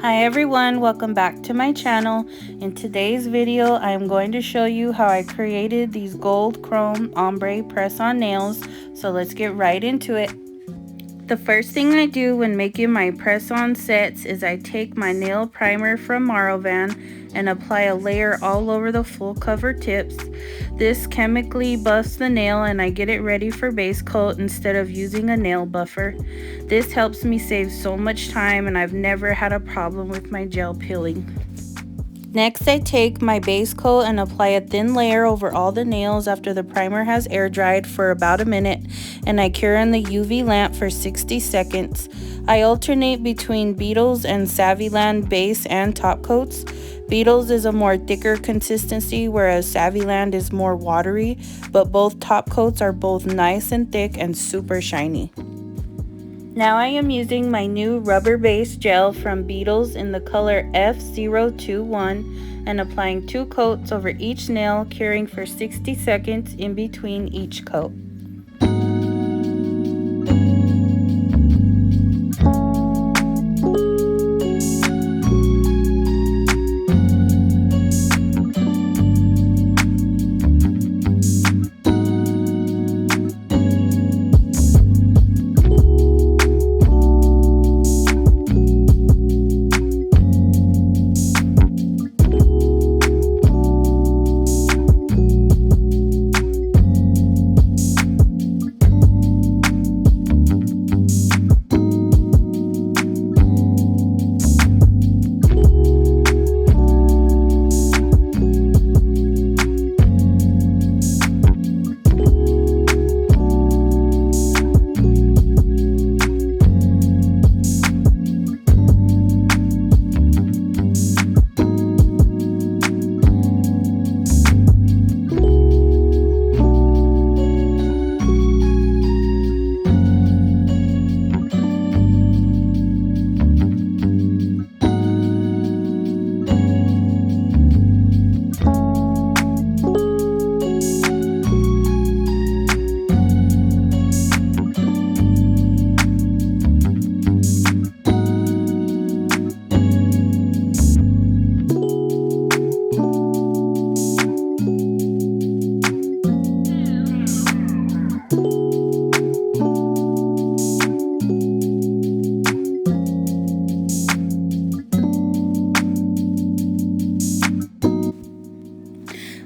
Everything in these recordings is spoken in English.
Hi everyone, welcome back to my channel. In today's video, I am going to show you how I created these gold chrome ombre press-on nails. So let's get right into it. The first thing I do when making my press-on sets is I take my nail primer from Makartt and apply a layer all over the full cover tips. This chemically buffs the nail and I get it ready for base coat instead of using a nail buffer. This helps me save so much time and I've never had a problem with my gel peeling. Next, I take my base coat and apply a thin layer over all the nails after the primer has air dried for about a minute, and I cure in the UV lamp for 60 seconds. I alternate between Beetles and Savvyland base and top coats. Beetles is a more thicker consistency, whereas Savvyland is more watery, but both top coats are both nice and thick and super shiny. Now I am using my new rubber base gel from Beetles in the color F021 and applying 2 coats over each nail, curing for 60 seconds in between each coat.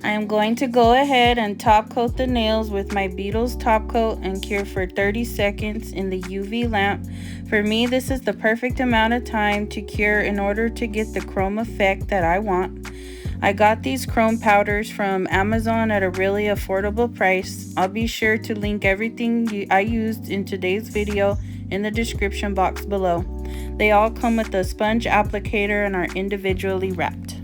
I am going to go ahead and top coat the nails with my Beetles top coat and cure for 30 seconds in the UV lamp. For me, this is the perfect amount of time to cure in order to get the chrome effect that I want. I got these chrome powders from Amazon at a really affordable price. I'll be sure to link everything I used in today's video in the description box below. They all come with a sponge applicator and are individually wrapped.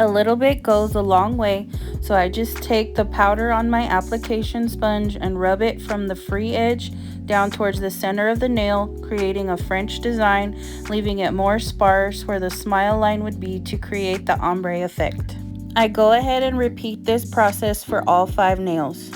A little bit goes a long way, so I just take the powder on my application sponge and rub it from the free edge down towards the center of the nail, creating a French design, leaving it more sparse where the smile line would be to create the ombre effect. I go ahead and repeat this process for all 5 nails.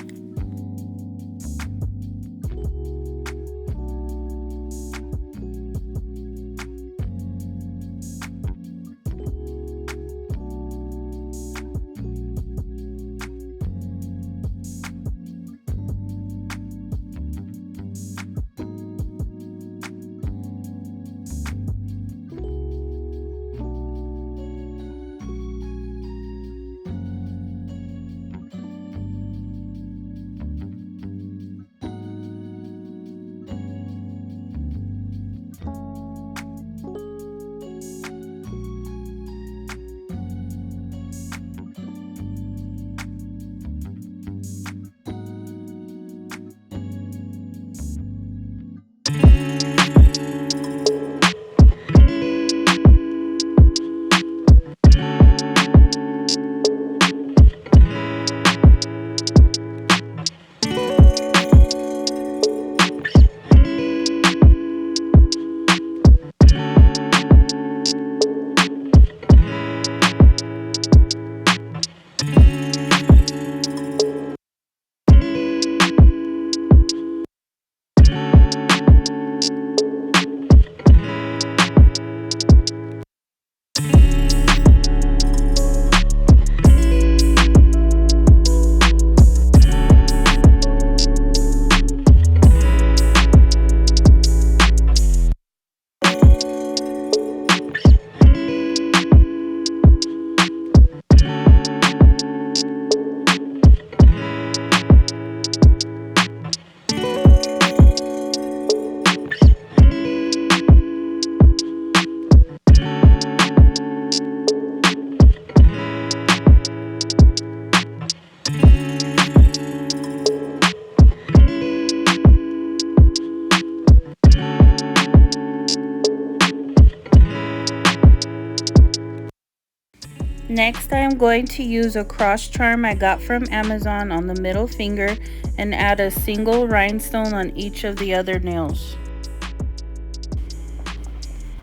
Next, I am going to use a cross charm I got from Amazon on the middle finger and add a single rhinestone on each of the other nails.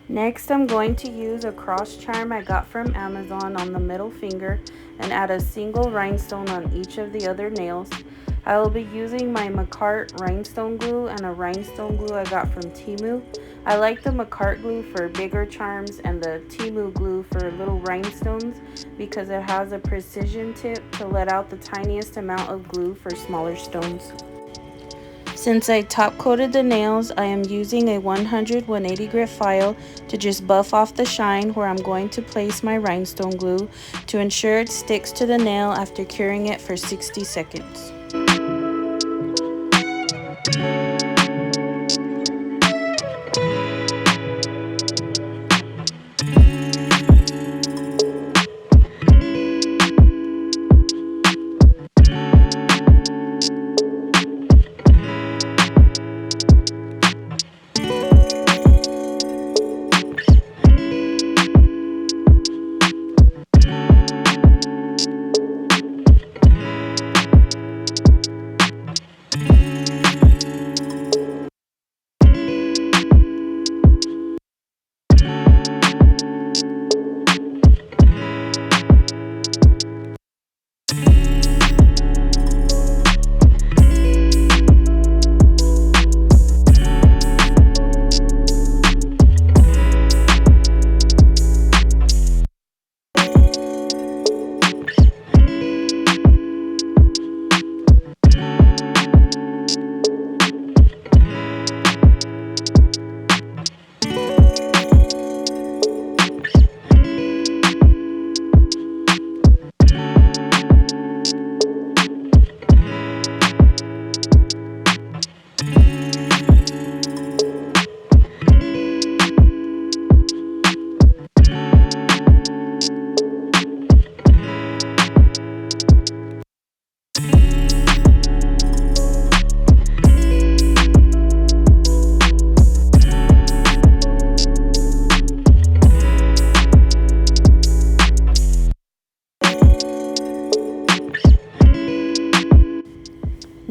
Next, I'm going to use a cross charm I got from Amazon on the middle finger and add a single rhinestone on each of the other nails. I will be using my Makartt Rhinestone Glue and a Rhinestone Glue I got from Temu. I like the Makartt glue for bigger charms and the Temu glue for little rhinestones because it has a precision tip to let out the tiniest amount of glue for smaller stones. Since I top coated the nails, I am using a 180 grit file to just buff off the shine where I'm going to place my rhinestone glue to ensure it sticks to the nail after curing it for 60 seconds.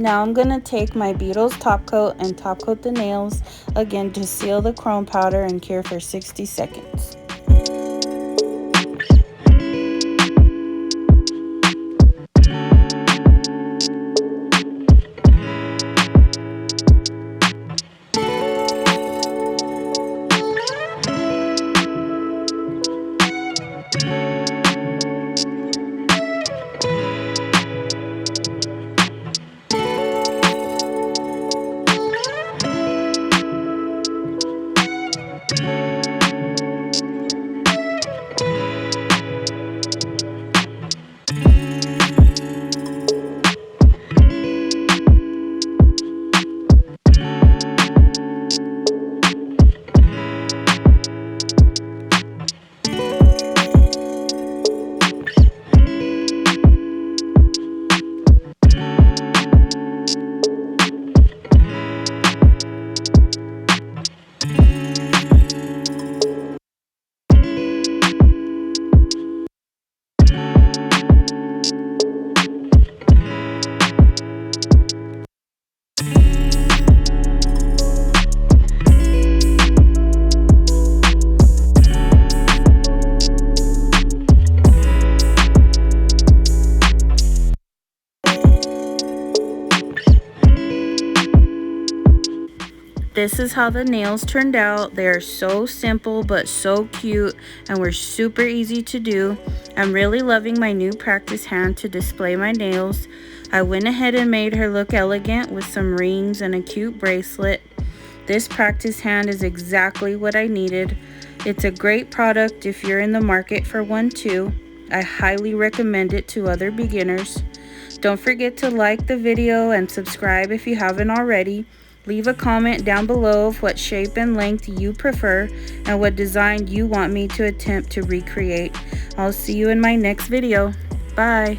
Now I'm going to take my Beetles top coat and top coat the nails again to seal the chrome powder and cure for 60 seconds. This is how the nails turned out. They are so simple but so cute and were super easy to do. I'm really loving my new practice hand to display my nails. I went ahead and made her look elegant with some rings and a cute bracelet. This practice hand is exactly what I needed. It's a great product if you're in the market for one too. I highly recommend it to other beginners. Don't forget to like the video and subscribe if you haven't already. Leave a comment down below of what shape and length you prefer and what design you want me to attempt to recreate. I'll see you in my next video. Bye.